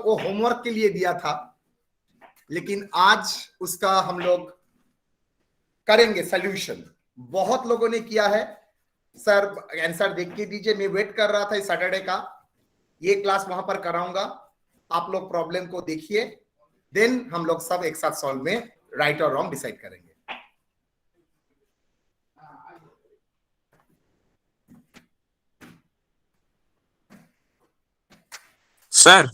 वो होमवर्क के लिए दिया था, लेकिन आज उसका हम लोग करेंगे सॉल्यूशन। बहुत लोगों ने किया है सर, आंसर देख के दीजिए। मैं वेट कर रहा था इस सैटरडे का, ये क्लास वहां पर कराऊंगा। आप लोग प्रॉब्लम को देखिए, देन हम लोग सब एक साथ सॉल्व में राइट और रॉन्ग डिसाइड करेंगे। सर।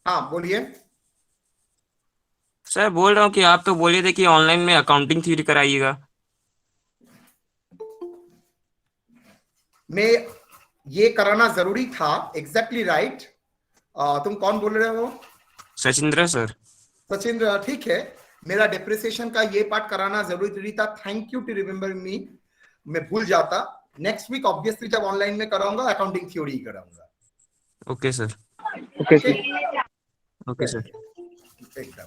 हाँ बोलिए। सर बोल रहा हूँ कि आप तो बोले थे कि ऑनलाइन में अकाउंटिंग थ्योरी कराइएगा। मैं ये कराना जरूरी था, एग्जैक्टली राइट। तुम कौन बोल रहे हो? सचिंद्र सर। सचिंद्र, ठीक है। मेरा डेप्रिसिएशन का ये पार्ट कराना जरूरी था। Thank you to remember me, मैं भूल जाता। नेक्स्ट वीक ऑब्वियसली जब ऑनलाइन में कराऊंगा अकाउंटिंग थ्योरी कराऊंगा। Okay sir. Okay sir. Okay sir. एकदम।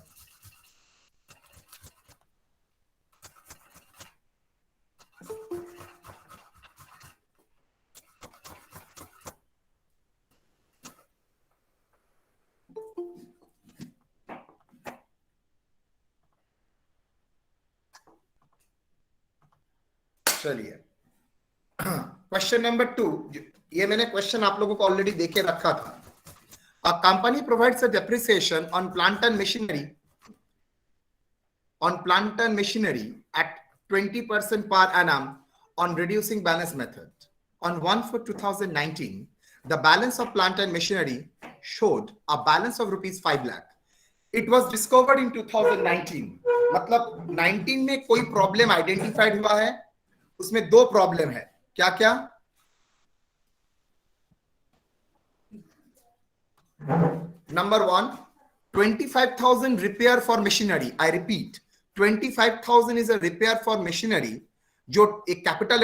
चलिए क्वेश्चन नंबर 2। ये मैंने क्वेश्चन आप लोगों को ऑलरेडी देके रखा था। A company provides a depreciation on plant and machinery at 20% per annum on reducing balance method. On 1/4/2019, the balance of plant and machinery showed a balance of rupees 5 lakh. It was discovered in 2019. मतलब 19 में कोई problem identified हुआ है। उसमें दो problem है, क्या क्या? Number 1, 25,000 repair for machinery. I repeat, 25,000 is a repair for machinery जो एक कैपिटल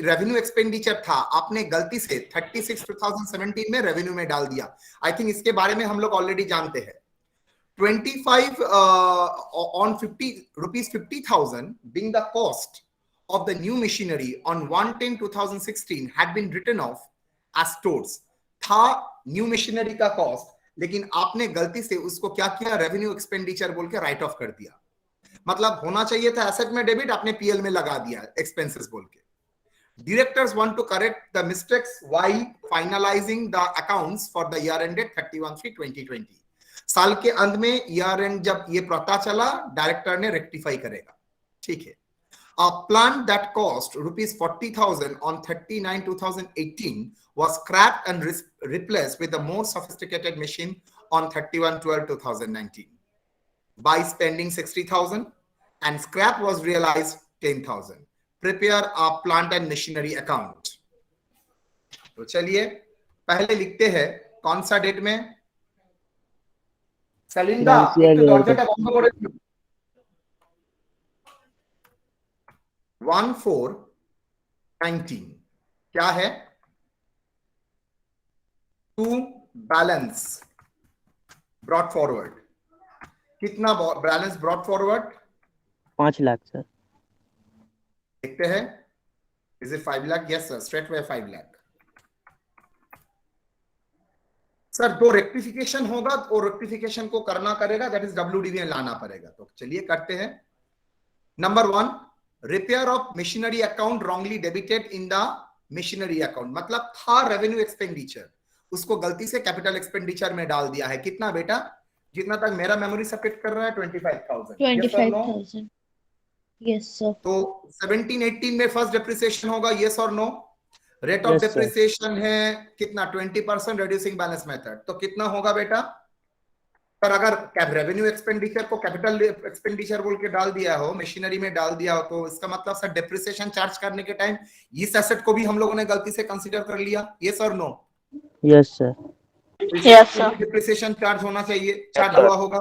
रेवेन्यू एक्सपेंडिचर था, आपने गलती से 36/2017 में रेवेन्यू में डाल दिया। आई थिंक इसके बारे में हम लोग ऑलरेडी जानते हैं। 25 on 50,000 being the cost of the new machinery on 1/10/2016 had been written off as stores. था न्यू मशीनरी का कॉस्ट, लेकिन आपने गलती से उसको क्या किया, रेवेन्यू एक्सपेंडिचर बोल के राइट ऑफ कर दिया। मतलब होना चाहिए था एसेट में डेबिट, आपने पीएल में लगा दिया एक्सपेंसेस बोल के। Directors want to correct the mistakes while finalizing the accounts for the year ended 31/3/2020. साल के अंत में ईयर एंड जब ये पता चला, डायरेक्टर ने रेक्टिफाई करेगा। ठीक है। A plant that cost rupees 40,000 on 30/9/2018 was scrapped and replaced with a more sophisticated machine on 31/12/2019 by spending 60,000, and scrap was realized 10,000. Prepare a plant and machinery account. तो चलिए पहले लिखते हैं कौन सा डेट में। सलिंदा एक तो दर्जाटा बंद করে দিও। 1/4/19 क्या है? To balance brought forward. कितना balance brought forward? 5 lakh sir. देखते हैं, is it 5 lakh? Yes sir, straight way 5 lakh. Sir दो रेक्टिफिकेशन होगा, और रेक्टिफिकेशन को करना करेगा, दैट इज WDV लाना पड़ेगा। तो चलिए करते हैं। Number 1, repair of machinery account wrongly debited in the machinery account. मतलब था रेवेन्यू एक्सपेंडिचर, उसको गलती से कैपिटल एक्सपेंडिचर में डाल दिया है। कितना बेटा? जितना तक मेरा मेमोरी सपोर्ट कर रहा है 25,000। 25,000। Yes sir. तो 17/18 में फर्स्ट डेप्रिसिएशन होगा, यस और नो? रेट ऑफ डेप्रिसिएशन है कितना? 20% रिड्यूसिंग बैलेंस मेथड। तो कितना होगा बेटा? पर अगर रेवेन्यू एक्सपेंडिचर को कैपिटल एक्सपेंडिचर बोल के डाल दिया हो, मशीनरी में डाल दिया हो, तो इसका मतलब सर डेप्रिसिएशन चार्ज करने के टाइम इस एसेट को भी हम लोगों ने गलती से कंसीडर कर लिया, यस और no? Yes sir. Yes sir. Depreciation charge होना चाहिए, चार्ज हुआ होगा।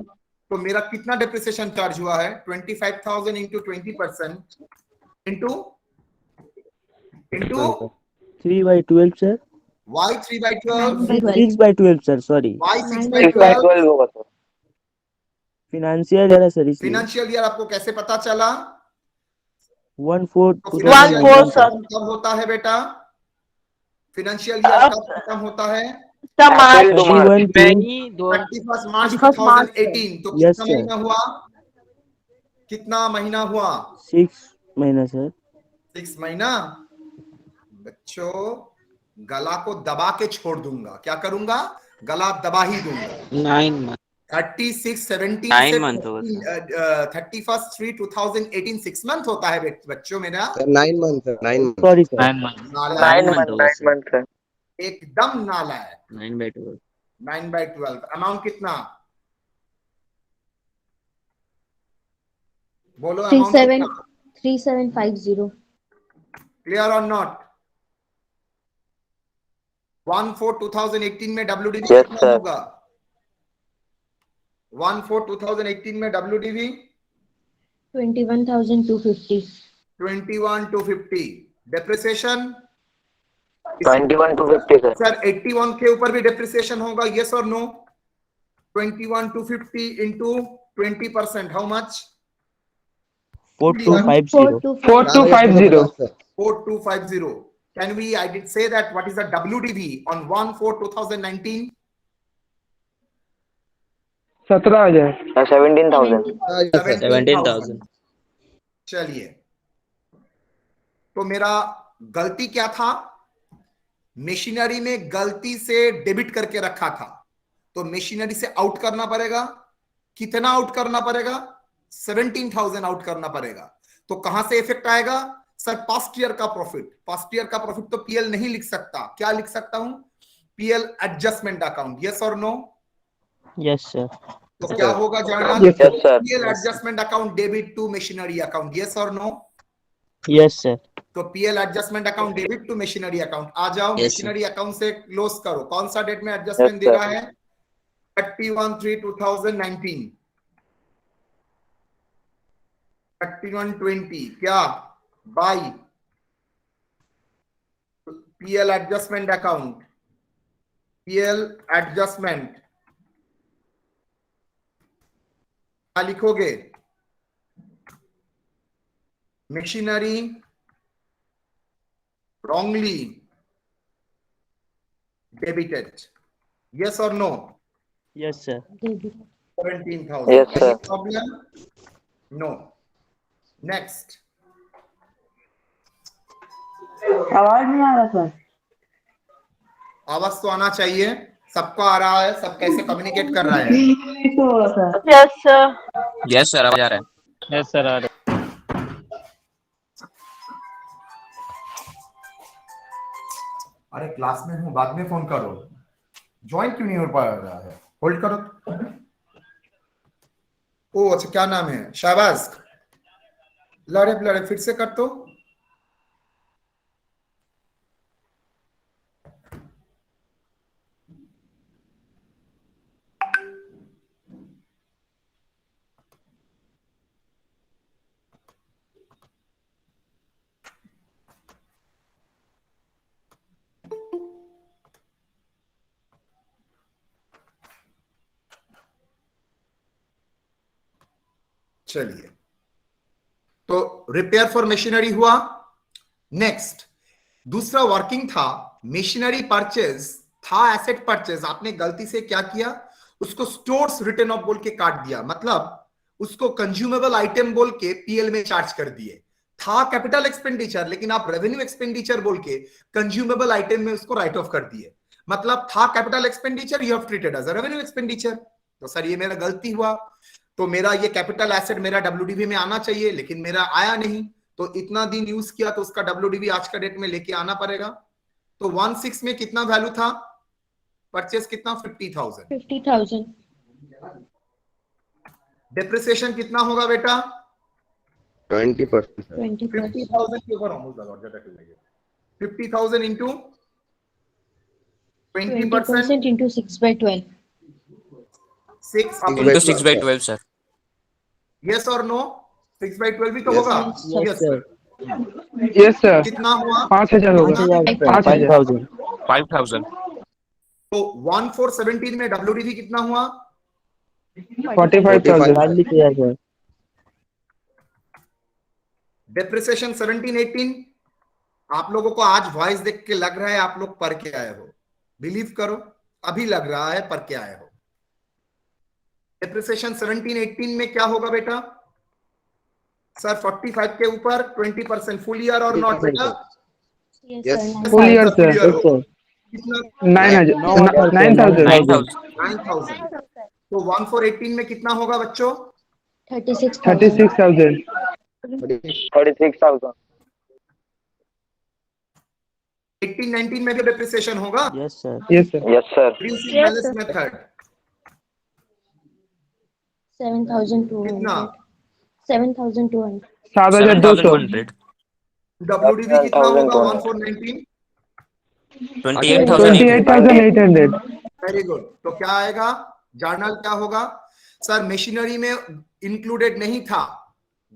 तो मेरा कितना डेप्रिसिएशन चार्ज हुआ है? 25,000 into 20% into 3/12 sir. Why 3/12? 6/12 sir, sorry. Why 6/12 होगा सर? फाइनेंशियल ईयर है सर, इसलिए। फाइनेंशियल ईयर आपको कैसे पता चला? 1/4/2019 कब होता है बेटा? फाइनेंशियल ईयर कब खत्म होता है? मार्च 31 June. 31 मार्च 31 मार्च 2018, तो Yes, कितना sir. महीना हुआ? कितना महीना हुआ? 6 महीना सर. 6 महीना। बच्चों, गला को दबा के छोड़ दूंगा। क्या करूंगा? गला दबा ही दूंगा। 9 मंथ 36 17 9 से मंथ होगा सर। 31/3/2018 6 मंथ होता है बच्चों मेरा। 9 months, 9 months. Sorry sir. 9 month नालायक, 9 मंथ होगा सर। एकदम नालायक। 9/12 9/12 अमाउंट कितना? बोलो अमाउंट 37 कितना? 3750 क्लियर और नॉट? 1/4/2018 में WDV Yes, कितना sir. होगा? 1/4/2018 में WDV 21,250 21,250। Depreciation 21 to 50, sir. Sir 81 के ऊपर भी डेप्रिसिएशन होगा, यस और no? 21,250 into 20%, how much? 4250. 4250 4250. Can we, I did say that, what is the WDV on 1/4/2019? 17,000 17,000. yes, sir. 17,000 चलिए, तो मेरा गलती क्या था? मशीनरी में गलती से डेबिट करके रखा था, तो मशीनरी से आउट करना पड़ेगा। कितना आउट करना पड़ेगा? 17,000 आउट करना पड़ेगा। तो कहां से इफेक्ट आएगा? सर पास्ट ईयर का प्रॉफिट। पास्ट ईयर का प्रॉफिट तो पीएल नहीं लिख सकता। क्या लिख सकता हूं? पीएल एडजस्टमेंट अकाउंट, यस और नो? Yes sir. तो क्या होगा journal? Yes, Yes, sir. PL adjustment account debit to machinery account, yes और नो? Yes sir. तो PL adjustment account debit to machinery account. आ जाओ, Yes, मशीनरी अकाउंट से close करो। कौन सा डेट में एडजस्टमेंट Yes, दे sir. रहा है? 31/3/2019, 31/20 क्या? By PL adjustment account, PL adjustment क्या लिखोगे? Machinery wrongly debited, yes or no? Yes sir. 17,000. Yes, sir. Any problem? No. Next. आवाज नहीं आ रहा सर। आवाज तो आना चाहिए। सबको आ रहा है? सब कैसे कम्युनिकेट कर रहा है? तो हो रहा sir. Yes, sir. Yes sir आवाज आ रहा है। Yes sir. अरे क्लास में हूँ, बाद में फोन करो। ज्वाइन क्यों नहीं हो पा रहा है? होल्ड करो। ओ अच्छा, क्या नाम है? शाहबाज, लड़े फिर से कर तो। चलिए, तो रिपेयर फॉर मशीनरी हुआ। नेक्स्ट, दूसरा वर्किंग था मशीनरी परचेज था, एसेट परचेज। आपने गलती से क्या किया? उसको स्टोर्स रिटर्न ऑफ बोल के काट दिया, मतलब उसको कंज्यूमेबल आइटम बोल के पीएल में चार्ज कर दिए। था कैपिटल एक्सपेंडिचर, लेकिन आप रेवेन्यू एक्सपेंडिचर बोल के कंज्यूमेबल आइटम में उसको राइट ऑफ कर दिए। मतलब था capital expenditure, you have treated as a revenue expenditure. तो सर ये मेरा गलती हुआ, तो मेरा ये कैपिटल एसेट मेरा डब्ल्यूडीवी में आना चाहिए, लेकिन मेरा आया नहीं। तो इतना दिन यूज किया, तो उसका डब्ल्यूडीवी आज का डेट में लेके आना पड़ेगा। तो 16 में कितना वैल्यू था? परचेस कितना? 50,000। 50,000 डेप्रिसिएशन कितना होगा बेटा? 20%, sir. 20%. 50,000 के ऊपर almost लगा, ज्यादा क्यों लगे? 50,000 into 20%, 20% into 6/12. 6 into 6/12 sir. yes or no? 6/12 भी तो Yes, होगा। sir. Yes, sir. Yes sir. कितना हुआ? 5,000 होगा। 5,000. 5,000 तो 1/4/17 में डब्ल्यूडीवी कितना हुआ? 45,000 Hardly clear sir. डेप्रिसिएशन 17/18। आप लोगों को आज वॉइस देख के लग रहा है आप लोग पढ़ के आए हो, बिलीव करो। अभी लग रहा है पर क्या है हो। डेप्रिसिएशन 17-18 में क्या होगा बेटा सर? 45 के ऊपर 20% फुल ईयर और नॉट बेटा? Yes, Yes. sir. Full year, Full sir. year Yes, होगा। sir. कितना? 9,000. 9,000. 9,000. 9,000। तो 1/4 18 में कितना होगा बच्चों? 36,000. 36,000. 36,000. 18-19 में भी डेप्रिसिएशन होगा? Yes, sir. Yes, sir. Yes, sir. Reducing balance method 7,200. कितना? 7,200. 7,200. 7,200. WDV कितना होगा? 7,200. 1/4 19? 28,800. 28,800. Very good. तो क्या आएगा? जर्नल क्या होगा सर? मशीनरी में इंक्लूडेड नहीं था,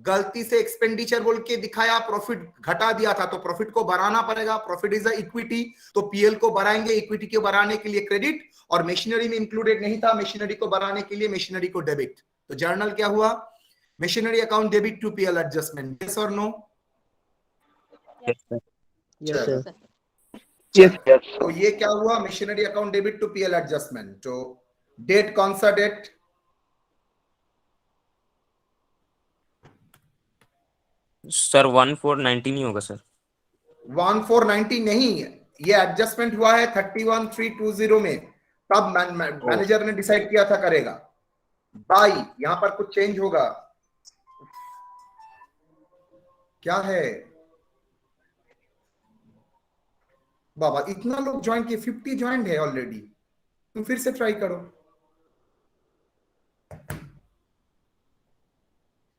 गलती से एक्सपेंडिचर बोल के दिखाया, प्रॉफिट घटा दिया था, तो प्रॉफिट को बढ़ाना पड़ेगा। प्रॉफिट इज इक्विटी, तो पीएल को बढ़ाएंगे, इक्विटी को बढ़ाने के लिए क्रेडिट, और मशीनरी में इंक्लूडेड नहीं था, मशीनरी को बढ़ाने के लिए मशीनरी को डेबिट। तो जर्नल क्या हुआ? Machinery account debit to PL adjustment. Yes और no? Yes, sir. Yes. Yes. तो ये क्या हुआ? Machinery account debit to PL adjustment. तो डेट कौन सा डेट? सर 1/4/19 ही होगा सर। 1/4/19 नहीं, ये एडजस्टमेंट हुआ है 31/3/20 में, तब मैनेजर ने डिसाइड किया था करेगा। बाई यहां पर कुछ चेंज होगा, क्या है बाबा? इतना लोग ज्वाइन किए, 50 ज्वाइन है ऑलरेडी। तुम फिर से ट्राई करो,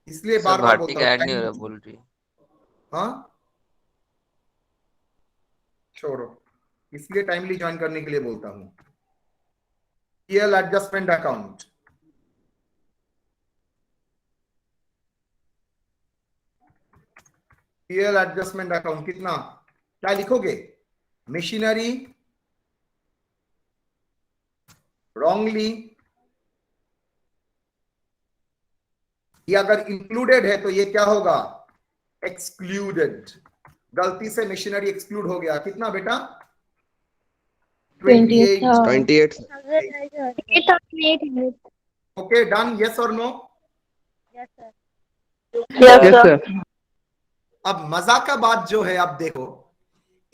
इसलिए सर बार बार भारती बोलता का हूं ऐड नहीं हो रहा बोल रही है। हाँ छोड़ो, इसलिए टाइमली ज्वाइन करने के लिए बोलता हूं। PL adjustment account, PL adjustment account कितना? क्या लिखोगे? मशीनरी रॉन्गली, ये अगर इंक्लूडेड है तो ये क्या होगा? एक्सक्लूडेड। गलती से मशीनरी एक्सक्लूड हो गया, कितना बेटा? 28,000. 28. Okay done. यस और नो? Yes, sir. अब मजा का बात जो है, आप देखो,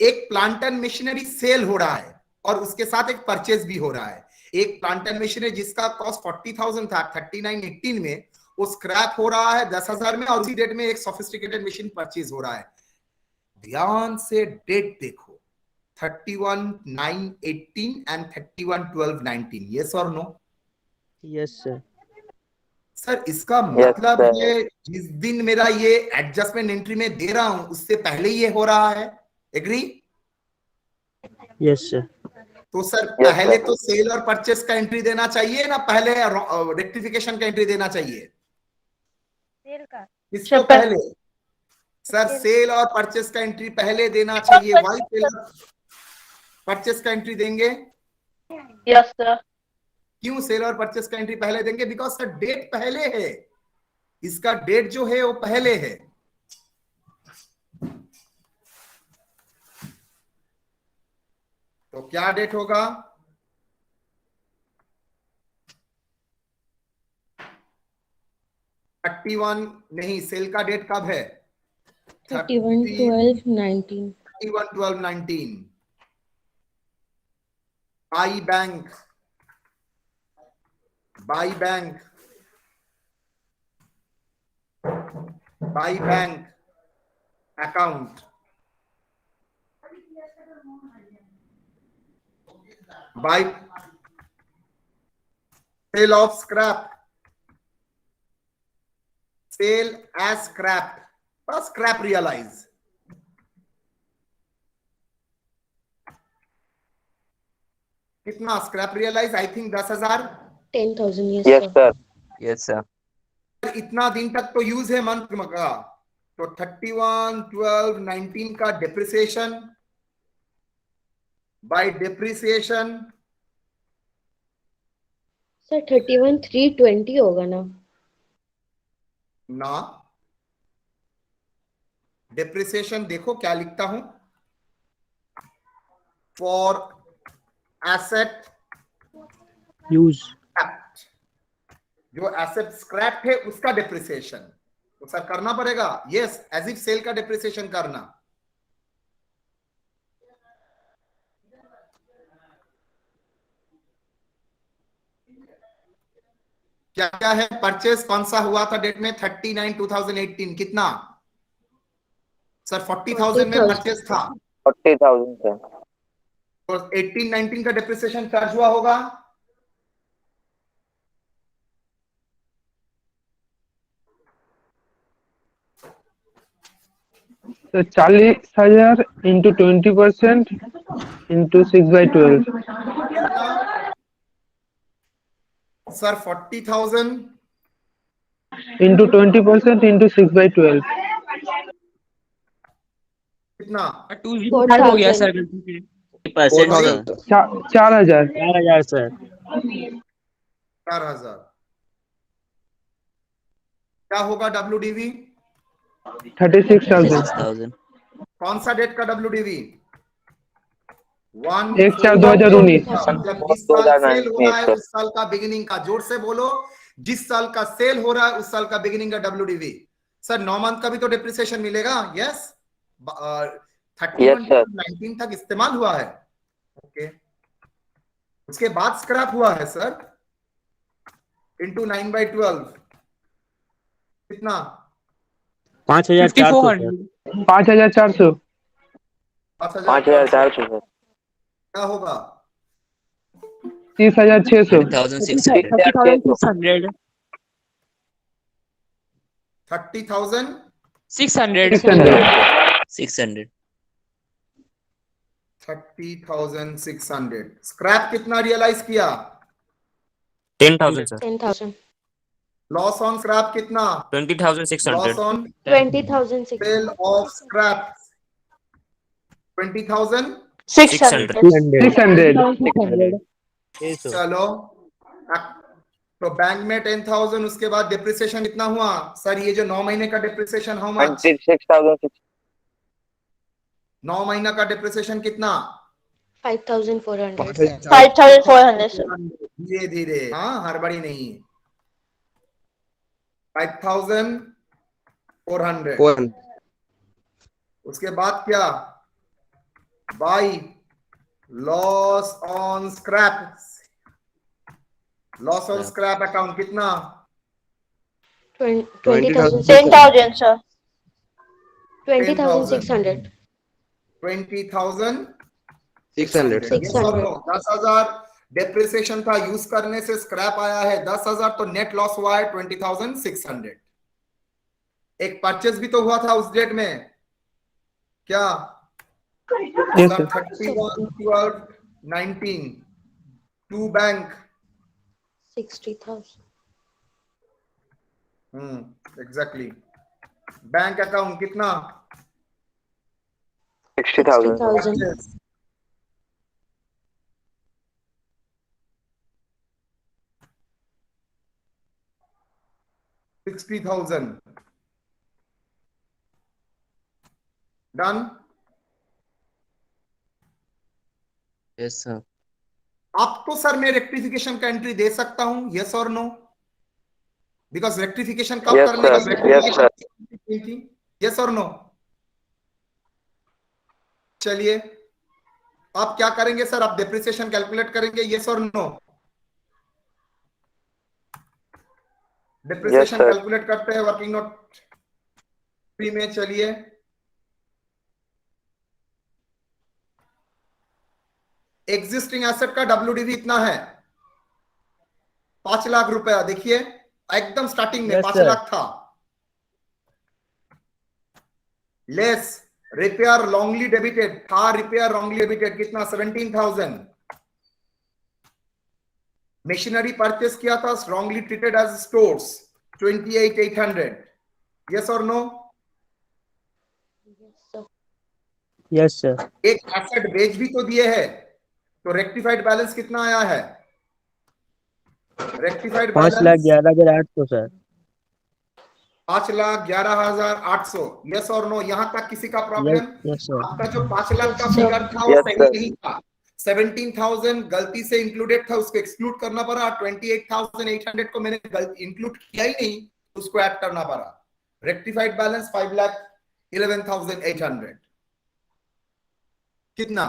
एक प्लांट एंड मशीनरी सेल हो रहा है और उसके साथ एक परचेज भी हो रहा है। एक प्लांट एंड मशीनरी जिसका कॉस्ट 40,000 था 39-18 में, वो स्क्रैप हो रहा है 10,000 में, और उसी डेट में एक सोफिस्टिकेटेड मशीन परचेज हो रहा है। ध्यान से डेट देखो, 31/9/18 एंड 31/12/19। यस और नो? Yes, sir. सर इसका Yes, मतलब sir. ये जिस दिन मेरा ये एडजस्टमेंट एंट्री में दे रहा हूं उससे पहले ये हो रहा है। एग्री? Yes, sir. तो सर Yes, पहले sir. तो सेल और परचेस का एंट्री देना चाहिए ना, पहले रेक्टिफिकेशन का एंट्री देना चाहिए? किसको पहले? सर सेल और परचेस का एंट्री पहले देना चाहिए। वाई सेल और परचेस का एंट्री देंगे? Yes, sir. क्यों सेल और परचेस का एंट्री पहले देंगे? बिकॉज सर डेट पहले है, इसका डेट जो है वो पहले है। तो क्या डेट होगा? नहीं, सेल का डेट कब है? 31/12/19. 31/12/19। By bank, by bank, by bank account, by sale of scrap, sale as scrap, scrap realize. कितना scrap realize? I think 10,000। 10,000. Yes, Yes, sir. sir. Yes sir. इतना दिन तक तो यूज है मंथ का। तो 31/12/19 का डिप्रिसिएशन बाय डिप्रिसिएशन Sir, 31/3/20 होगा ना? ना, डिप्रिसिएशन देखो क्या लिखता हूं। फॉर एसेट यूज जो एसेट स्क्रैप है उसका डिप्रिसिएशन तो सर करना पड़ेगा यस एज इफ सेल का डिप्रिसिएशन करना क्या क्या है परचेस कौन सा हुआ था डेट में 39/2018 कितना सर 40,000 में परचेस था 40,000 सर और 18-19 का डिप्रिसिएशन चार्ज हुआ होगा तो 40,000 into 20% into 6/12 sir 40,000 into 20% into 6/12 कितना 205 हो गया सर गलती से। परसेंट 4,000 4,000 4,000 सर 4,000 क्या होगा WDV 36,000 6,000 कौन सा डेट का WDV 1/4/2019 जब जिस साल सेल हो रहा है उस साल का बिगिनिंग का जोर से बोलो जिस साल का सेल हो रहा है उस साल का बिगिनिंग का WDV सर 9 मंथ का भी तो डिप्रिसिएशन मिलेगा यस 31/19 तक इस्तेमाल हुआ है ओके उसके बाद स्क्रैप हुआ है सर इंटू 9/12 कितना 5,400 5,400 5,400 सर क्या होगा 30,600 30,600 30,000 600 600 30,600 स्क्रैप कितना रियलाइज किया 10,000 सर 10,000 लॉस ऑन स्क्रैप कितना 20,600 loss on 20,600 sale of scrap 20,000 600 600 चलो तो बैंक में 10,000 उसके बाद डिप्रिसिएशन कितना हुआ सर ये जो 9 महीने का डिप्रिसिएशन हाउ मच 26,000 9 महीना का डिप्रिसिएशन कितना 5,400 5,400 sir. धीरे धीरे हाँ हड़बड़ी नहीं 5,400 400 उसके बाद क्या by loss on scrap loss on scrap account कितना 20,000 10,000 sir. 20,600 20,000 600 सर 10,000 डेप्रिसिएशन था यूज करने से स्क्रैप आया है 10,000 तो नेट लॉस हुआ है 20,600 एक परचेस भी तो हुआ था उस डेट में क्या Yes, sir. 31/12/19 to bank 60,000 exactly bank account कितना 60,000 60,000 60,000 डन यस सर आप तो सर मैं रेक्टिफिकेशन का एंट्री दे सकता हूं यस और नो बिकॉज रेक्टिफिकेशन कब Yes, करने sir. का Yes, sir. यस और नो चलिए आप क्या करेंगे सर आप डिप्रिसिएशन कैलकुलेट करेंगे यस और नो डिप्रिसिएशन sir. कैलकुलेट करते हैं वर्किंग नोट 3 में चलिए एग्जिस्टिंग एसेट का WDV इतना है 5 लाख रुपया देखिए एकदम स्टार्टिंग में Yes, 5 sir. लाख था लेस रिपेयर लॉन्गली डेबिटेड था रिपेयर लॉन्गली डेबिटेड कितना 17,000 मशीनरी परचेस किया था wrongly treated as stores 28,800 yes और नो यस सर एक एसेट बेच भी तो दिए है तो रेक्टिफाइड बैलेंस कितना आया है रेक्टिफाइड 5,11,800 सर 5,11,800 यस और नो यहां तक किसी का प्रॉब्लम यस सर आपका जो 5 लाख का फिगर था वो Yes, सही sir. नहीं था 17,000 गलती से इंक्लूडेड था, उसको एक्सक्लूड करना पड़ा। 28,800 को मैंने इंक्लूड किया ही नहीं, उसको ऐड करना पड़ा। रेक्टिफाइड बैलेंस 5,11,800 कितना?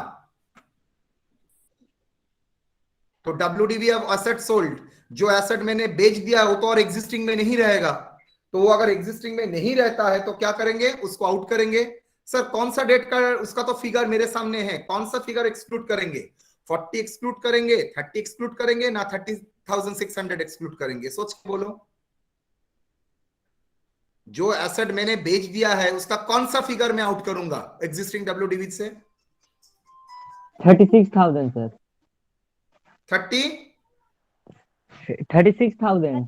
तो WDV ऑफ एसेट सोल्ड, जो एसेट मैंने बेच दिया वो तो और एग्जिस्टिंग में नहीं रहेगा, तो वो अगर एग्जिस्टिंग में नहीं रहता है तो क्या करेंगे, उसको आउट करेंगे। सर कौन सा डेट का, उसका तो फिगर मेरे सामने है, कौन सा फिगर एक्सक्लूड करेंगे? 40 एक्सक्लूड करेंगे, 30 एक्सक्लूड करेंगे ना 30,600 एक्सक्लूड करेंगे? सोच के बोलो। जो एसेट मैंने बेच दिया है उसका कौन सा फिगर मैं आउट करूंगा एग्जिस्टिंग WDV से? 36,000 सर। 36,000।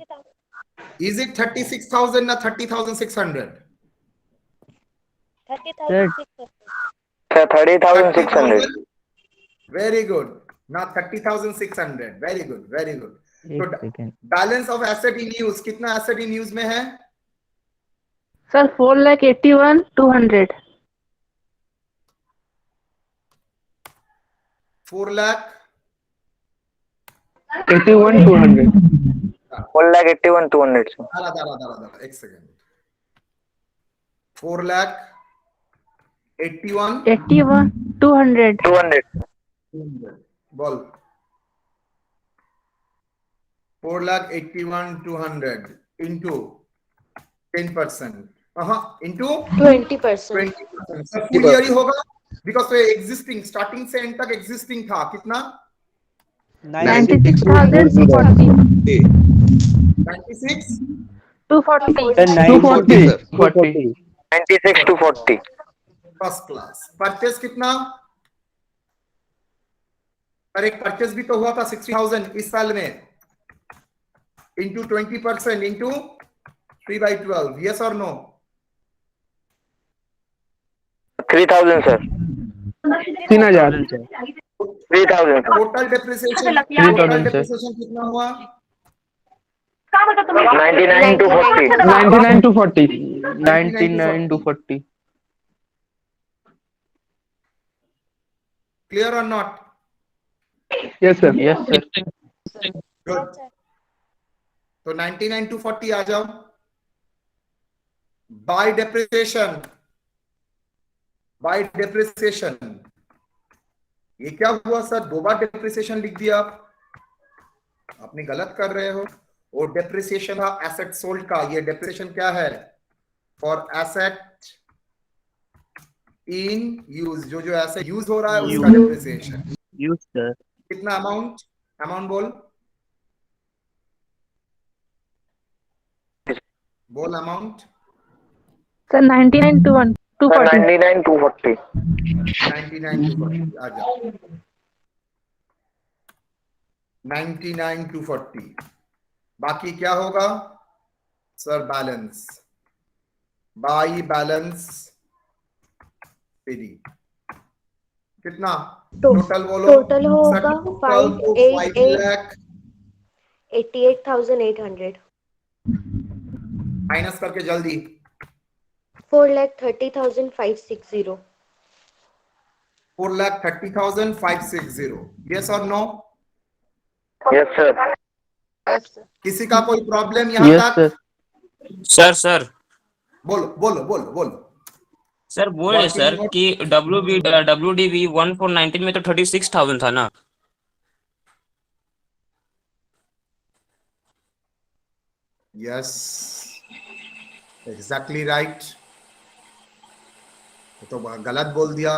Is it 36,000 ना 30,600? 30,600. Very good. Now 30,600. Very good. Very good. एक तो second balance of asset in use, कितना एसेट इन यूज में है? सर 4,81,200। 81,200. 4,81,200, sir. दारा, एक सेकेंड। 4,81,200 200। बोल। 4,81,200 into 10%, into 20%. 20%। फुल ईयर ही होगा, बिकॉज तो एग्जिस्टिंग स्टार्टिंग से एंड तक एग्जिस्टिंग था। कितना? 96,240। 96 240। 240. 96,240. First class. परचेस कितना? और एक परचेस भी तो हुआ था 60,000 इस साल में, इंटू 20% इंटू 3/12। यस और no? 3,000, sir. 3,000. 3,000, sir. Total depreciation कितना हुआ? 99,240. 99,240. 99,240. क्लियर और not? Yes, sir. Yes, sir. Good. तो 99,240 आ जाओ। बाय डेप्रिसिएशन, बाय डेप्रिसिएशन ये क्या हुआ सर? दो बार डेप्रिसिएशन लिख दिया आप, आपने गलत कर रहे हो। वो डेप्रिसिएशन था एसेट सोल्ड का, ये डेप्रिसिएशन क्या है? फॉर एसेट इन यूज, जो जो एसेट यूज हो रहा है उसका डेप्रिसिएशन। Use sir. कितना अमाउंट? अमाउंट बोल अमाउंट। सर 99,240। 99,240. 99,240 आ जाओ। 99,240 बाकी क्या होगा sir? Balance, by balance PD कितना? टोटल बोलो। टोटल होगा 5,88,800। माइनस करके जल्दी। 4,30,560। 4,30,560। यस और नो? Yes, sir. किसी का कोई प्रॉब्लम यहाँ Yes, तक? sir. सर बोलो बोलो बोलो बोलो। सर बोल रहे सर कि WDV 1419 में तो 36,000 था ना? Yes exactly right. तो गलत बोल दिया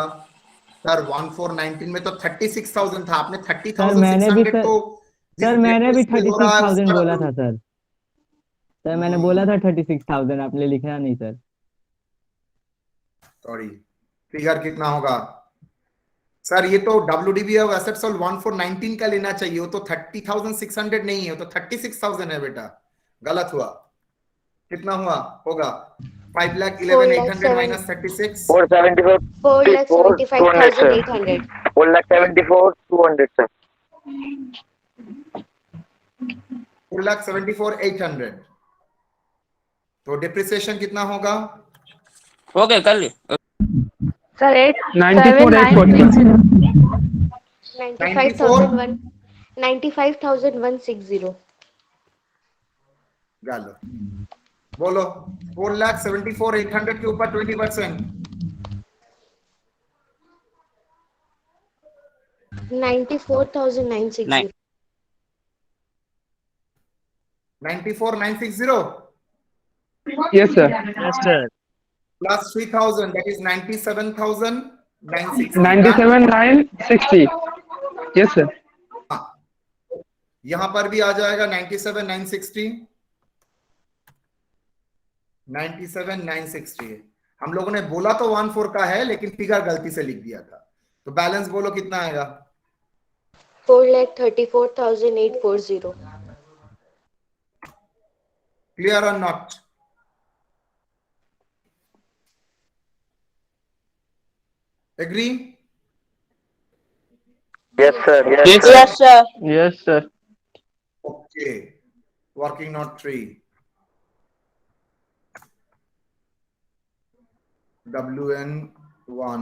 सर। 1419 में तो 36,000 था, आपने 30,600 तो सर मैंने भी 36,000 बोला था सर। सर मैंने बोला था 36,000, आपने लिखा नहीं सर। सॉरी। फिगर कितना होगा सर? ये तो WDV ऑफ एसेट्स सोल्ड 1419 का लेना चाहिए, वो तो 30,600 नहीं है, वो तो 36,000 है बेटा, गलत हुआ। कितना हुआ होगा? 5,11,800 माइनस 36 474. 4,75,800। 4,74,200, sir. 4,74,800। तो डिप्रिसिएशन कितना होगा? ओके कर ले। सर 94,840. 95,160. गालो बोलो 4,74,800 के ऊपर 20%. 94,960. 94,960 Yes, sir. Yes, sir. plus 3,000, that is 97,960. 97,960. Yes, sir. यहां पर भी आ जाएगा 97,960. 97,960 है. हम लोगों ने बोला तो 14 का है लेकिन फिगर गलती से लिख दिया था. तो बैलेंस बोलो कितना आएगा? 4,34,840. क्लियर और not? Agree? Yes, sir. Yes, Yes, sir. Yes, sir. Yes, sir. Okay. Working note 3. WN1.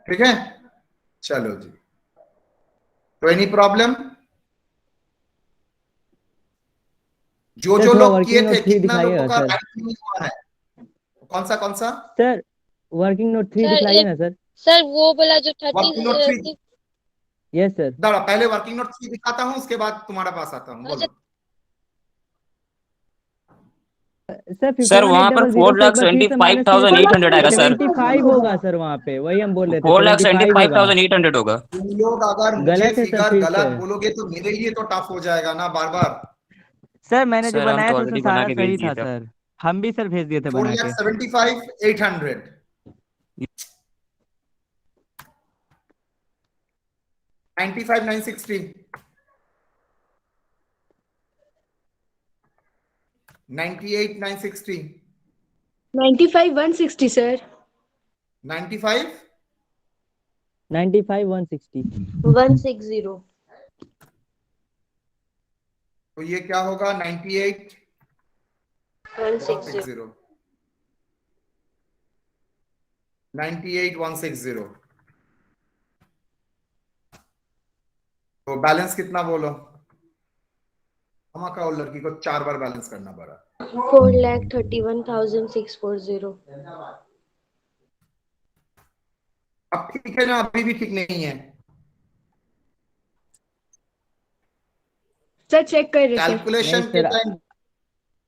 ठीक है, चलो जी. तो एनी प्रॉब्लम? जो सर, जो थोड़ा लोग working किए थे note 3 कितना दिखाइएगा, लोगों का सर. right नहीं हुआ है? कौन सा सर वर्किंग नोट 3 सर, दिखाइए ना सर. सर वो बोला जो वर्किंग नोट 3? Yes sir. दादा पहले वर्किंग नोट 3 दिखाता हूं, उसके बाद तुम्हारे पास आता हूं. बोलो. सर सर वहाँ पर 4,75,800 आएगा सर. 75 होगा सर वहाँ पे, वही हम बोल रहे थे. 4,75,800 होगा. तुम लोग अगर मुझे गलत है सर, फिगर फिर गलत से. बोलोगे तो मेरे लिए तो टफ हो जाएगा ना बार बार. सर मैंने जो सर, हम बनाया तो था already उसमें सारा बना के भेज सही दिए था थे. सर. हम भी सर भेज दिए थे बना के. 4,75,800. 95,960. 98,960. 95,160, sir. 95. 95,160. 160. तो ये क्या होगा? 160. 98,160. तो बैलेंस कितना बोलो? हमारा और लड़की को 4 बार बैलेंस करना पड़ा. 4,31,640. अब ठीक है ना? अभी भी ठीक नहीं है. सर चेक कर रहे थे. कैलकुलेशन नहीं के सर, टाइम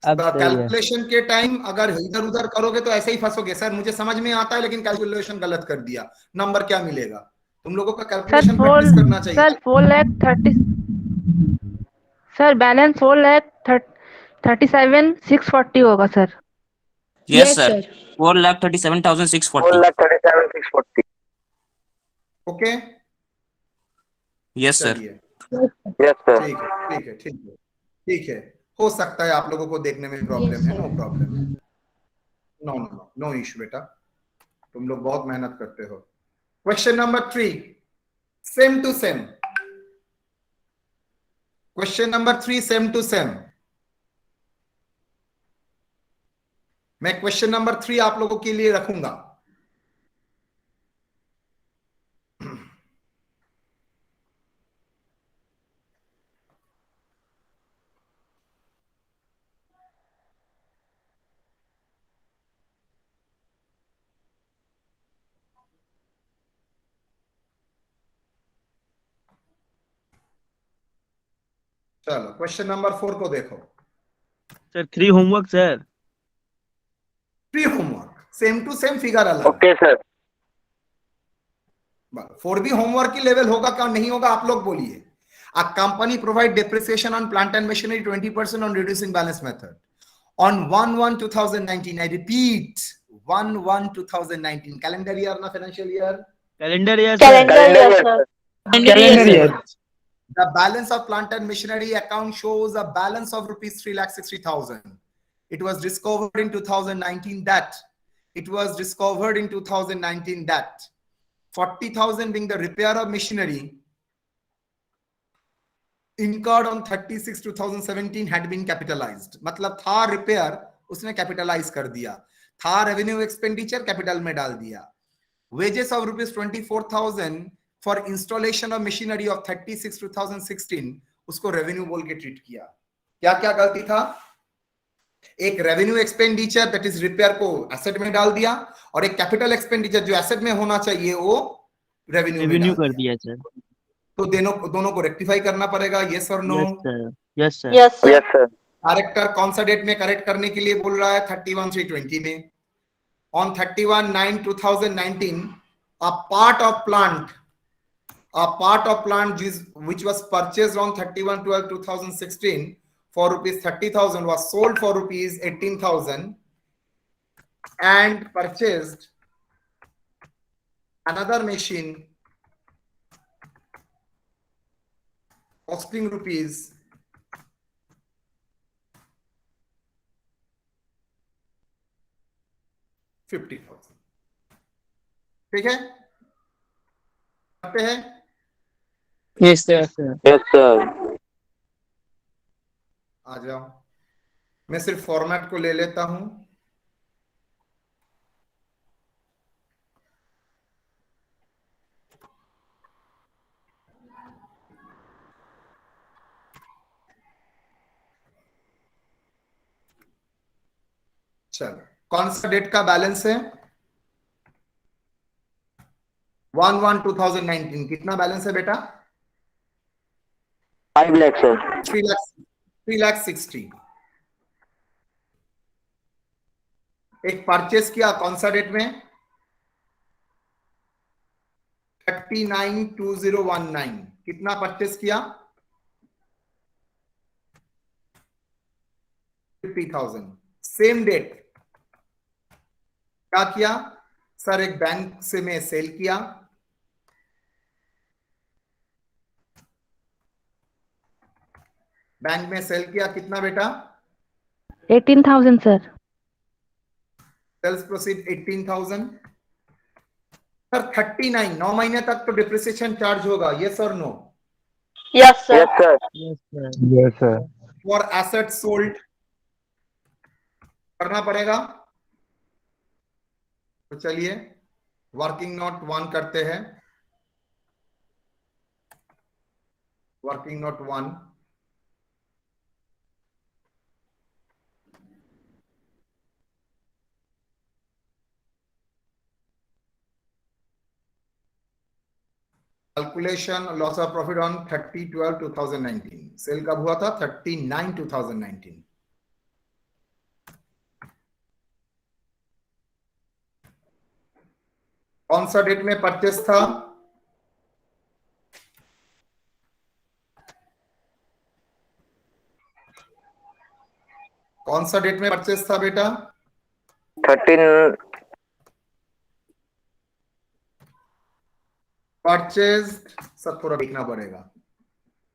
अब सही है. कैलकुलेशन के टाइम अगर इधर उधर करोगे तो ऐसे ही फंसोगे. सर मुझे समझ में आता है लेकिन कैलकुलेशन गलत कर दिया, नंबर क्या मिलेगा? तुम लोगों का सर कैलकुलेशन प्रैक्टिस करना चाहिए. सर 4,30,000. सर बैलेंस 4,37,640 होगा sir. Yes, sir. 4,37,640. 4,37,640. Okay. Yes, sir. चलिए. Yes, sir. ठीक है, ठीक है, ठीक है, ठीक है. हो सकता है आप लोगों को देखने में प्रॉब्लम Yes, है. sir. No problem. No no no issue बेटा. तुम लोग बहुत मेहनत करते हो. Question number 3, same to same. Question number 3 same to same. मैं क्वेश्चन नंबर 3 आप लोगों के लिए रखूंगा. चलो क्वेश्चन नंबर 4 को देखो. Sir 3 homework sir. 3 homework, same to same, figure अलग. Okay, sir. 4 भी होमवर्क की लेवल होगा क्या नहीं होगा आप लोग बोलिए. A company provide depreciation on plant and machinery 20% on reducing balance method on 1/1/2019. I repeat, 1/1/2019. Calendar year na financial year? Calendar year Calendar sir. year, sir. Calendar year. The balance of plant and machinery account shows a balance of rupees 3,60,000. It was discovered in 2019 that 40,000 being the repair of machinery incurred on 30/6/2017 had been capitalized. मतलब था repair, उसने capitalise कर दिया. था revenue expenditure, capital में डाल दिया. wages of rupees 24,000 for installation of machinery of 36/2016 उसको रेवेन्यू बोल के ट्रीट किया। क्या क्या गलती था? एक revenue expenditure that is repair को एसेट में डाल दिया और एक कैपिटल एक्सपेंडिचर जो एसेट में होना चाहिए वो रेवेन्यू कर दिया सर। तो दोनों को रेक्टिफाई करना पड़ेगा। यस और no? Yes sir. Yes, sir. Yes, sir. Director कौन सा डेट में करेक्ट करने के लिए बोल रहा है? 31/3/20 में। On 31/9/2019 a part of plant which was purchased on 31/12/2016 for rupees 30,000 was sold for rupees 18,000 and purchased another machine costing rupees 50,000। ठीक है, करते हैं। Yes, sir. Yes, sir. आ जाओ, मैं सिर्फ फॉर्मेट को ले लेता हूं। चलो, कौन सा डेट का बैलेंस है? 1/1/2019 कितना बैलेंस है बेटा? 5 lakhs, sir. 3,60,000। एक परचेस किया कौन सा डेट में? 39/2019 कितना परचेस किया? 50,000। सेम डेट क्या किया सर? एक बैंक से मैं सेल किया, बैंक में सेल किया, कितना बेटा? 18,000 सर। Sales proceed 18,000। सर 39 9 महीने तक तो डिप्रिसिएशन चार्ज होगा। यस और no? Yes, sir. Yes, sir. Yes, sir. For asset sold करना पड़ेगा। तो चलिए वर्किंग नोट 1 करते हैं। Working note 1, calculation loss of profit on 30/12/2019। Sale कब हुआ था? 39/2019। कौन सा डेट में परचेस था? कौन सा डेट में परचेस था बेटा? 13. परचेज सब थोड़ा देखना पड़ेगा।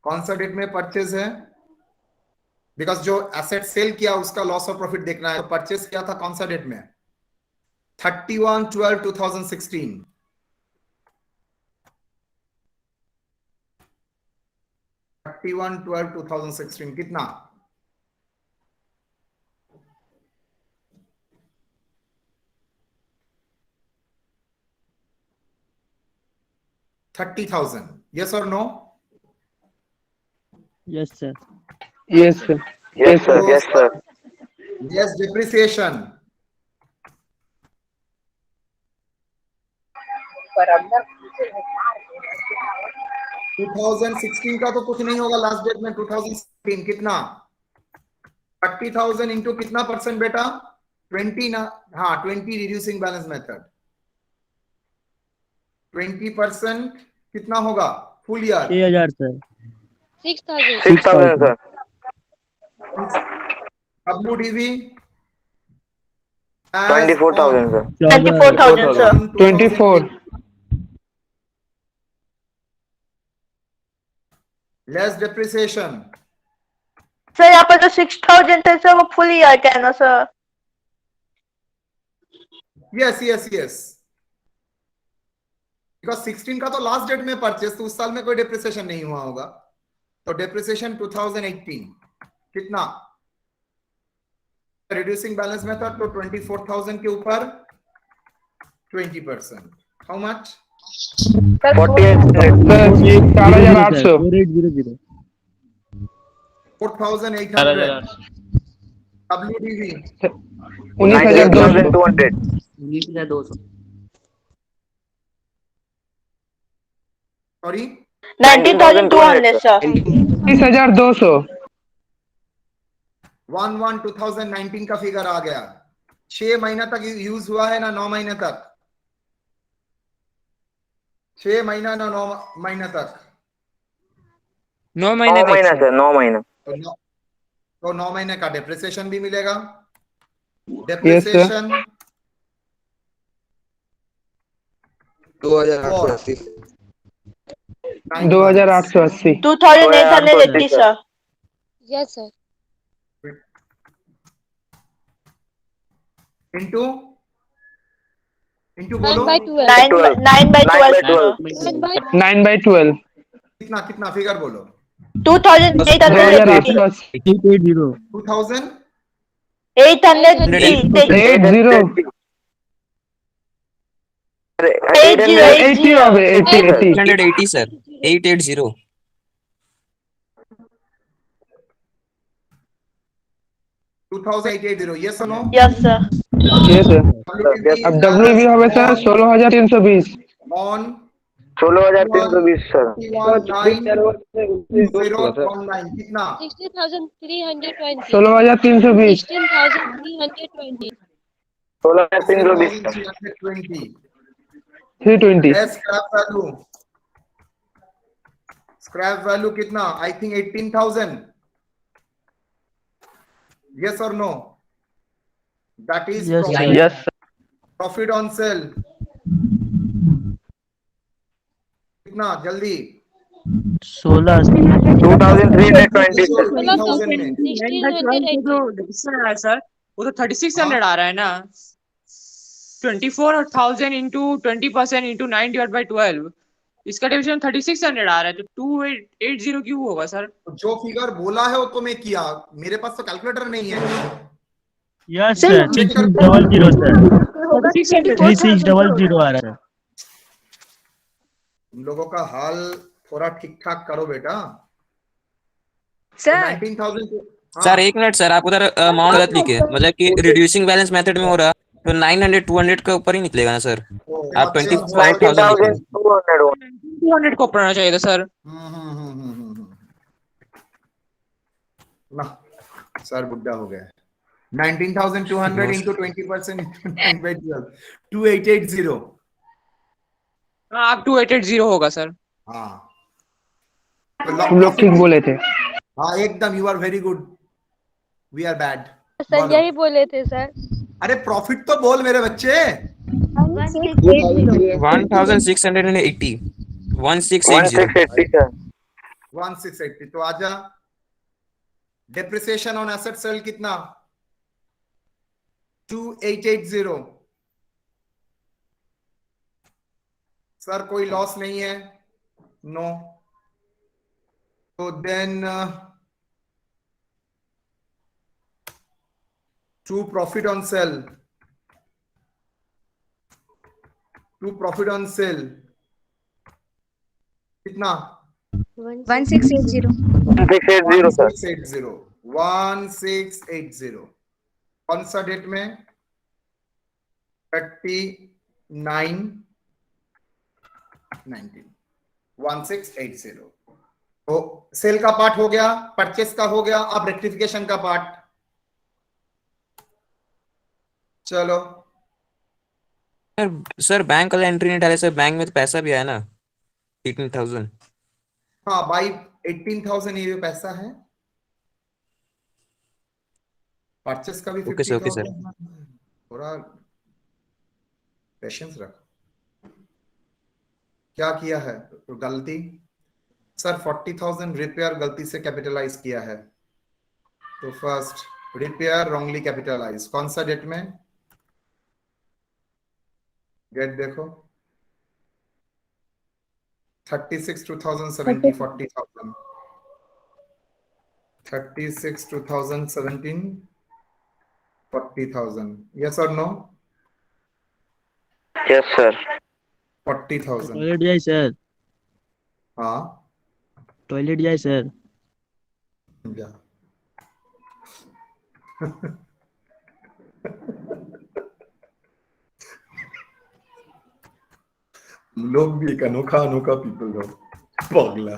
कौन सा डेट में परचेज है? बिकॉज जो एसेट सेल किया उसका लॉस ऑफ प्रॉफिट देखना है। तो परचेज किया था कौन सा डेट में? 31/12/2016। 31/12/2016 कितना? 30,000। Yes or no? Yes sir. Yes, sir. Yes, sir. Yes, sir. Yes, depreciation. Yes. 2016 का तो कुछ नहीं होगा लास्ट डेट में। 2016 कितना? 30,000 इंटू कितना परसेंट बेटा? 20 ना? हाँ 20 रिड्यूसिंग बैलेंस मेथड। 20% कितना होगा full year? 6,000 sir. 6,000. 6,000, sir. WDV 24,000, sir. 24,000, sir. 24. Less depreciation. Sir यहाँ पर जो 6,000 है सर वो फुल ईयर का है ना sir? Yes yes yes, because 16 का तो लास्ट डेट में परचेस, तो उस साल में कोई डेप्रिसिएशन नहीं हुआ होगा। तो डेप्रिसिएशन 2018 कितना? रिड्यूसिंग बैलेंस मेथड तो 24,000 के ऊपर 20%। How much? 4800. Sir 4800 4800 4,800. WDV. 19200 19,200. Sorry. 19,200 sir. 19200 2019 का फिगर आ गया। 6 महीना तक यूज हुआ है ना 9 महीने तक? 6 महीना ना 9 महीने तक? 9 9 महीने का महीना sir। सर, 9 महीना। तो 9 महीने का डेप्रिसिएशन भी मिलेगा। Yes sir depreciation 2880। 2880 2880 sir. Yes, sir. Into into 9 बोलो। by 12. 9 by 12 sir. 9 by 9/12 कितना कितना फिगर बोलो। 2880. 880 2000 880. 80 80 হবে 80 880 sir। 880। 2880। yes or no? Yes sir. Yes sir WDV अब WDV হবে স্যার 16320 on 16,320 सर। 41,9 कितना? 16,320. 16320 16,320. 16,320 सर। 320. 320 स्क्रैप वैल्यू कितना? I think 18,000। yes or no? That is Yes, profit. Yes Profit on sale कितना? जल्दी 2,320 सर। 18,000 में 1680. Sir वो तो 3600 आ रहा है ना। 24,000 इंटू 20% इंटू 9 डिवाइड बाई 12, इसका डिविजन 3600 आ रहा है, तो 2880 क्यों होगा सर? जो फिगर बोला है वो तो मैं किया, मेरे पास तो कैलकुलेटर नहीं है। यस सर 3600 सर 3600 आ रहा है। तुम लोगों का हाल थोड़ा ठीक ठाक करो बेटा। सर 19,000 सर एक मिनट सर, आप उधर अमाउंट गलत लिखे, मतलब कि रिड्यूसिंग बैलेंस मेथड में हो रहा तो 900 200 के ऊपर ही निकलेगा ना सर। आप 25,000 लिखे, 200 को पढ़ना चाहिए था सर। ना सर बुड्ढा हो गया। 19,200 into 20% into 9/12 2880। आप 2880 होगा सर। हाँ तुम लोग ठीक बोले थे। हाँ एकदम, you are very good, we are bad. Sir यही बोले थे सर। अरे प्रॉफिट तो बोल मेरे बच्चे। 1680 1680 1680 सर। 1680 तो आजा। डेप्रिसिएशन ऑन एसेट सेल कितना? 2880। सर कोई लॉस नहीं है? नो। तो then to profit on sale, to profit on sale कितना? 1680 1680 सर। 1680 कौन सा डेट में? 39/19 1680। तो सेल का पार्ट हो गया, परचेस का हो गया, अब रेक्टिफिकेशन का पार्ट। चलो सर बैंक वाला एंट्री नहीं डाले सर, बैंक में तो पैसा भी आया ना 18,000। हाँ भाई 18,000 ये पैसा है, परचेस का भी ओके सर, ओके सर। 50,000। थोड़ा पेशेंस रखो। क्या किया है तो गलती? सर 40,000 रिपेयर गलती से कैपिटलाइज किया है, तो फर्स्ट रिपेयर रॉन्गली कैपिटलाइज। कौन सा डेट में? डेट देखो 36/2017 40,000 36/2017 40,000। यस और नो? Yes sir. 40,000. टॉयलेट जाए सर, हाँ टॉयलेट जाए सर। जा लोग भी एक अनोखा अनोखा पीपल हो पगला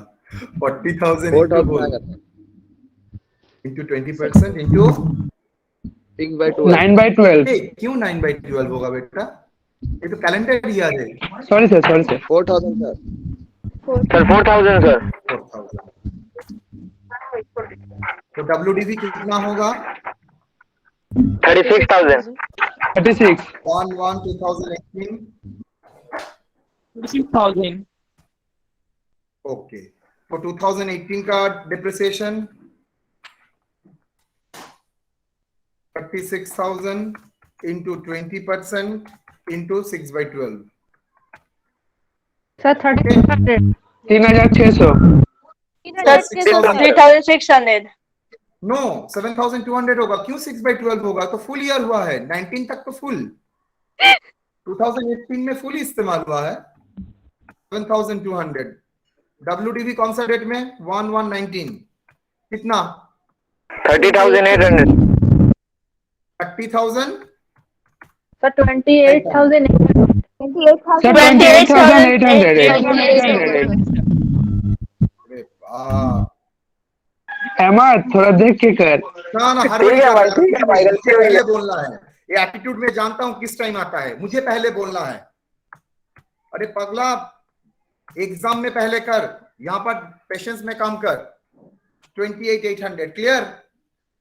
40,000 into 20% into 9/12 क्यों 9/12 होगा बेटा? ये तो कैलेंडर ईयर है। Sorry sir 4,000 sir. Sir 4,000 sir. 4,000 तो WDV कितना होगा? 36,000। 36 1/1/2018 6,000 ओके। तो 2018 का depreciation 36,000 into 20% into 6/12 sir 3,600 3,600 3,600 no 7,200 होगा। क्यों 6/12 होगा? तो फुल ईयर हुआ है 19 तक तो फुल 2018 में फुल इस्तेमाल हुआ है 7,200। WDV कौन सा डेट में? 1/1/19 कितना? 30,800। 30,000 सर 28,000 सर 28,800 अहमद थोड़ा देख के कर। ना हर ठीक है भाई, ठीक है भाई, गलती हुई है। पहले बोलना है। ये एटीट्यूड में जानता हूं किस टाइम आता है, मुझे पहले बोलना है। अरे पगला एग्जाम में पहले कर, यहां पर पेशेंस में काम कर। 28,800 क्लियर?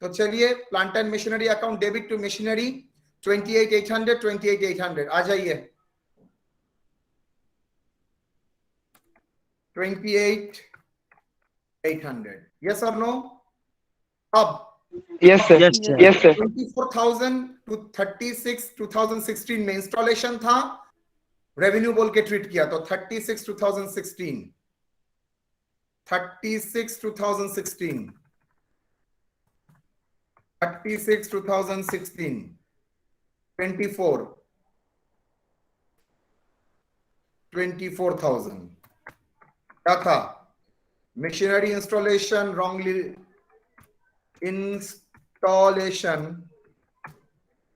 तो चलिए plant and machinery account debit to machinery 28,800 आ जाइए। 28,800 यस और नो? अब yes sir Yes, sir. Yes sir 24,000 to 36 2016 में इंस्टॉलेशन था, रेवेन्यू बोल के ट्रीट किया। तो 36 2016 36 2016 36 2016 24,000 क्या था? Machinery installation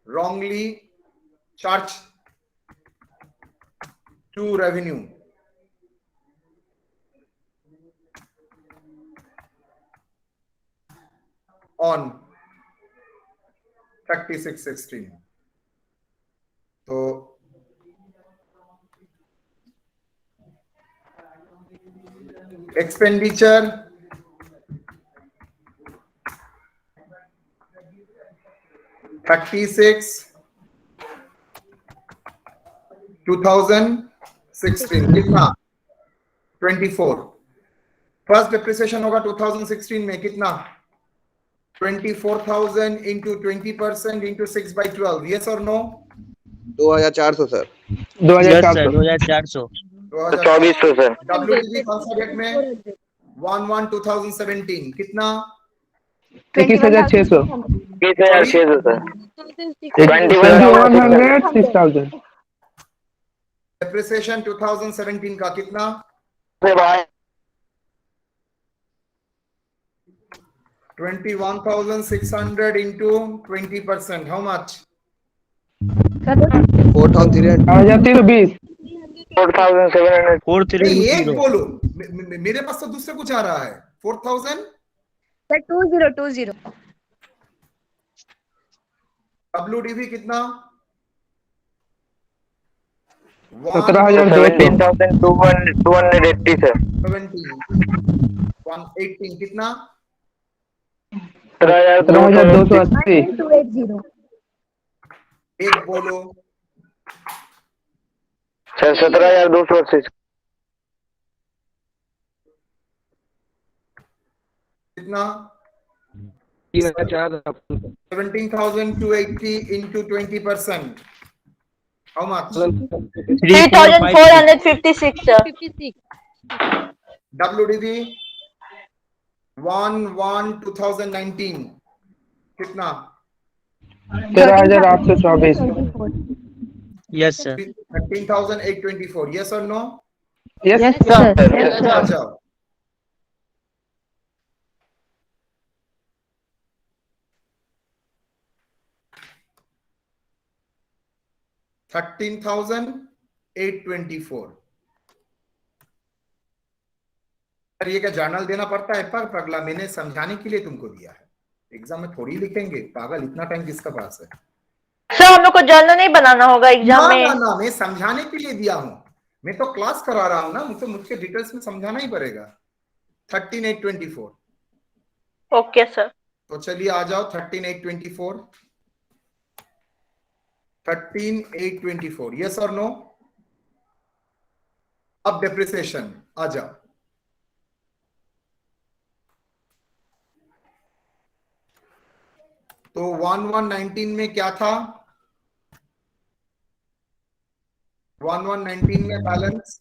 wrongly charged to revenue on 36/16 तो एक्सपेंडिचर $36 2016 कितना? 24। फर्स्ट डिप्रिसिएशन होगा 2016 में कितना? 24,000 into 20% into 6/12 yes or no? 2,400 sir. 2,400 2,400 2400 sir. WDV कौन सा डेट में? 1/1/2017 कितना? 21,600 20,600 सर। 21,100 6,000 डिप्रिसिएशन 2017 का कितना? 21,600 into 20% how much? 4,320 4,700। एक 4,320 बोलो मेरे पास तो दूसरे कुछ आ रहा है। 4,000 सर 2020 WDV कितना? 17,280 सर। 118 कितना? 17,280 280 एक बोलो। सर 17,280 कितना? 17,280 into 20% how much? 3,456 sir 56 WDV 1/1/2019 कितना? 13,824 Yes, sir. 13,824. Yes or no? Yes, Yes, sir. sir. Yes, uh sir. जाओ. $13,824. ये क्या जर्नल देना पड़ता है पर पगला? मैंने समझाने के लिए तुमको दिया है, एग्जाम में थोड़ी लिखेंगे पागल. इतना टाइम किसका पास है? सर हम लोग को जर्नल नहीं बनाना होगा एग्जाम ना में? ना ना, मैं समझाने के लिए दिया हूं. मैं तो क्लास करा रहा हूं ना, मुझे डिटेल्स में समझाना ही पड़ेगा. 13,824. Okay sir. तो चलिए आ जाओ. 13,824. 13,824. यस और नो? अब डेप्रिसिएशन आ जाओ. तो 1119 में क्या था? 1119 में बैलेंस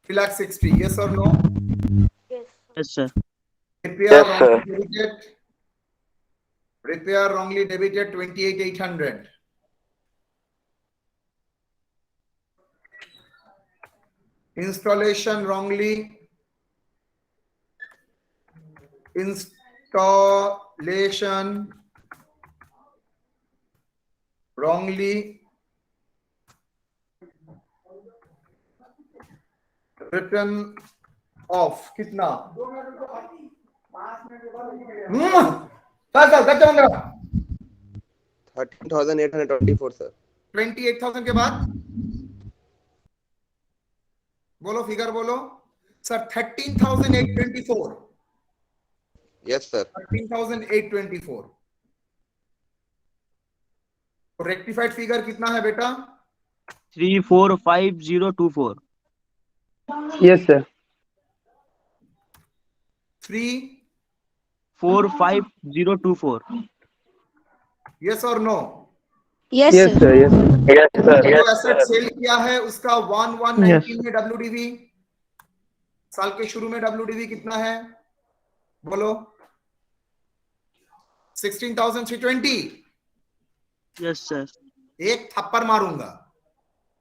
3,60,000. यस और no? Yes, sir. Repair Yes, sir. wrongly debited. Repair wrongly debited 28,800. Installation wrongly written off. कितना? चल 13,824 sir. 28,000 के बाद बोलो, फिगर बोलो सर. 13,824. Yes sir. 13,824. तो रेक्टिफाइड फिगर कितना है बेटा? 345024. Yes, sir. 45024. यस और no? Yes, Yes, sir. sir. Yes, sir. Yes, sir. जो Yes, एसेट sir. सेल किया है उसका 1119 में WDV, साल के शुरू में WDV कितना है बोलो? 16,320. Yes, sir. एक थप्पड़ मारूंगा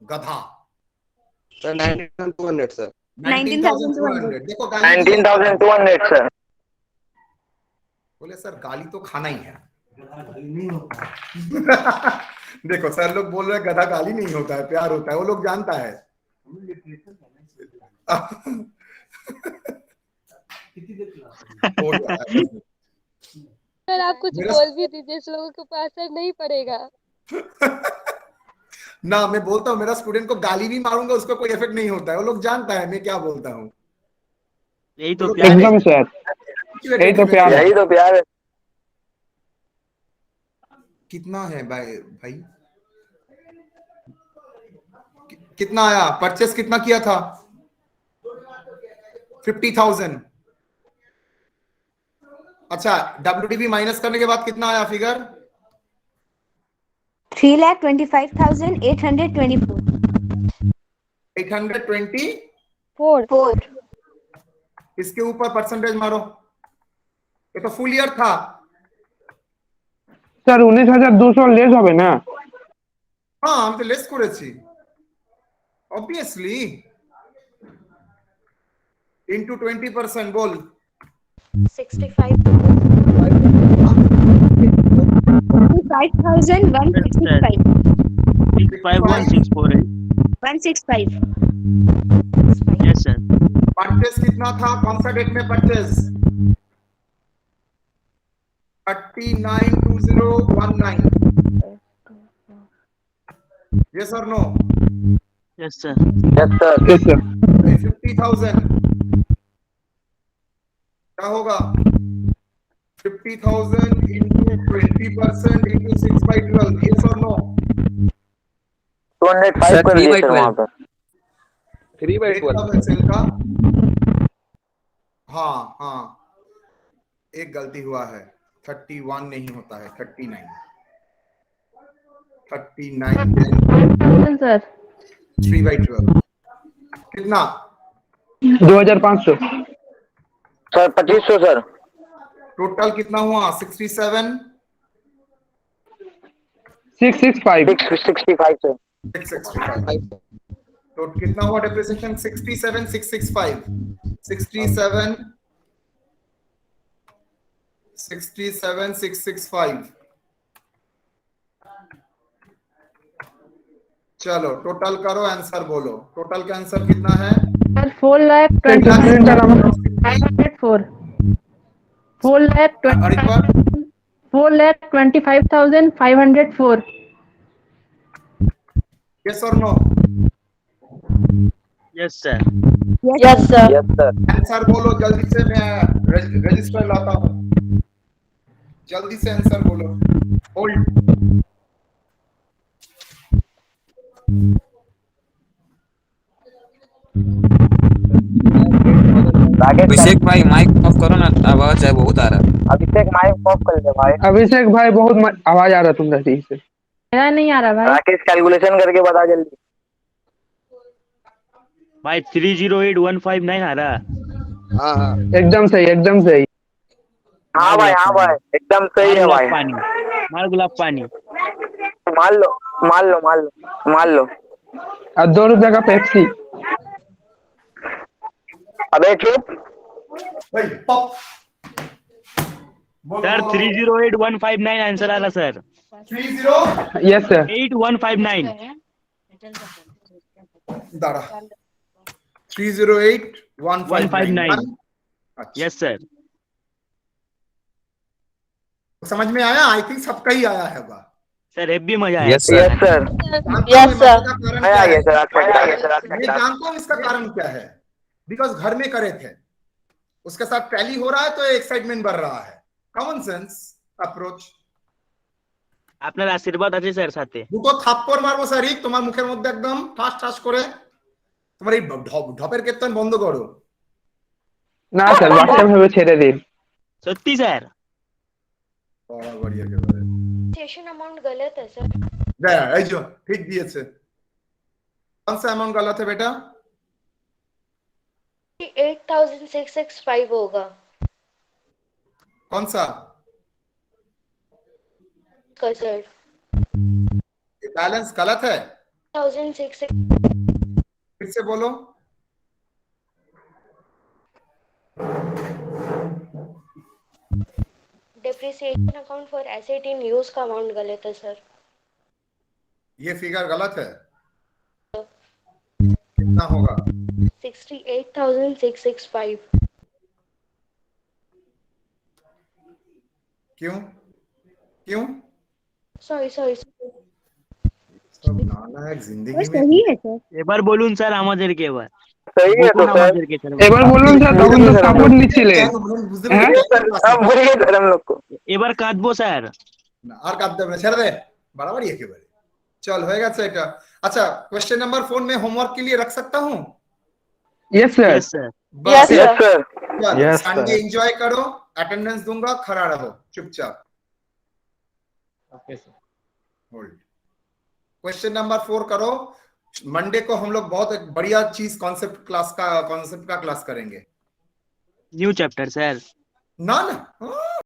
गधा. Sir, 19,200 sir. 19,200. देखो गाली 19,200, sir. बोले सर गाली तो खाना ही है. देखो सर लोग बोल रहे हैं गधा गाली नहीं होता है, प्यार होता है. वो लोग जानता है. हो गया है. सर आप कुछ बोल भी दीजिए, इस लोगों के पास असर नहीं पड़ेगा. ना मैं बोलता हूँ मेरा स्टूडेंट को गाली भी मारूंगा उसको कोई इफेक्ट नहीं होता है. वो लोग जानता है मैं क्या बोलता हूँ. यही तो प्यार है. एकदम सर. यही तो प्यार है. यही तो प्यार है. कितना है भाई कितना आया? परचेस कितना किया था? 50,000. अच्छा WDV माइनस करने के बाद कितना आया फिगर? 3,25,824. 824. इसके ऊपर परसेंटेज मारो. ये तो फुल ईयर था. স্যার 19,200 লেস হবে না? হ্যাঁ আমি তো লেস করেছি obviously into 20% বল. 65,165. 651,648. 165. Yes, sir. परचेस कितना था? कौन सा डेट में purchase? 392019. Yes or no? Yes, sir. Yes, sir. Yes, sir. 50,000 क्या होगा? 50,000 into 20% into 6/12. Yes or no? 205 Sir, कर 3 दिए by sir 12. वहाँ पे. 3/12 सेल का. हाँ हाँ एक गलती हुआ है. 31 नहीं होता है 39. 39 Sir. 3/12 कितना? 2,500. Sir, 2,500 sir. टोटल कितना हुआ? 67. 665 665 sir. 665. तो कितना हुआ डेप्रिसिएशन? 67,665. 67,665. चलो टोटल करो, आंसर बोलो। टोटल का आंसर कितना है? 4,25,504. 4,25,504. यस और no? Yes sir. Yes, sir. Yes sir. Answer बोलो जल्दी से, मैं रजिस्टर लाता हूँ। जल्दी से आंसर बोलो। होल्ड। राकेश अभिषेक भाई माइक ऑफ करो ना, आवाज है बहुत आ रहा है। अभिषेक माइक ऑफ कर दे भाई। अभिषेक भाई बहुत आवाज आ रहा तुमसे ठीक से। मेरा नहीं आ रहा भाई। राकेश कैलकुलेशन करके बता जल्दी। भाई 308,159 आ रहा। हाँ हाँ एकदम सही, एकदम सही। हाँ भाई एकदम सही है भाई। पानी मार गुलाब पानी। मान लो मान लो मान लो मान लो। और 2 रुपए का पेप्सी। अबे चुप। भाई पॉप। सर 308,159 आंसर आ रहा सर। 30 yes sir. 8159। दाड़ा 308,159. अच्छा, यस सर। समझ में आया? आई थिंक सबका ही आया है बा। सर हेवी मजा आया। Yes sir. Yes sir. Yes, sir. आया ये सर मैं जानता हूँ इसका कारण क्या है। बिकॉज घर में करे थे, उसके साथ टैली हो रहा है तो एक्साइटमेंट बढ़ रहा है। Common sense approach. আপনার আশীর্বাদ আছে স্যার সাথে। দুটো থাপ্পড় মারবো স্যার, তোমার মুখের মধ্যে একদম ঠাস ঠাস করে। তোমার এই ঢপের কীর্তন বন্ধ করো। না স্যার, বাচ্চা ভাবে ছেড়ে দিন। সত্যি স্যার। বাড়াবাড়ি একেবারে। सेशन अमाउंट गलत है सर। এই যে ঠিক দিয়েছে। कौन सा अमाउंट गलत है बेटा? 8,665 होगा। कौन सा? का सर बैलेंस गलत है? 1,066 फिर से बोलो। Depreciation account for asset in use का अमाउंट गलत है सर। ये फिगर गलत है। कितना होगा? 68,665। क्यों क्यों? सॉरी सॉरी सब नालायक जिंदगी में। सही है सर। এবার বলুন স্যার আমাদেরকে এবার। सही है तो सर। আমাদেরকে স্যার। এবার বলুন স্যার, তখন তো সাপোর্ট নিচ্ছিলেন। বুঝতে হ্যাঁ? अब भूल गए सर हम लोग को। এবার কাঁদবো স্যার। না আর কাঁদতে হবে না, ছেড়ে দে। বাড়াবাড়ি একেবারে। चल हो गया सेट। अच्छा क्वेश्चन नंबर 4 में होमवर्क के लिए रख सकता हूँ? Yes sir. Yes sir. Yes, sir. Yes sir. Yes, Sunday sir. Enjoy करो, अटेंडेंस दूंगा, खड़ा रहो चुपचाप। होल्ड। क्वेश्चन नंबर 4 करो। मंडे को हम लोग बहुत एक बढ़िया चीज कॉन्सेप्ट का क्लास करेंगे। New chapter sir. ना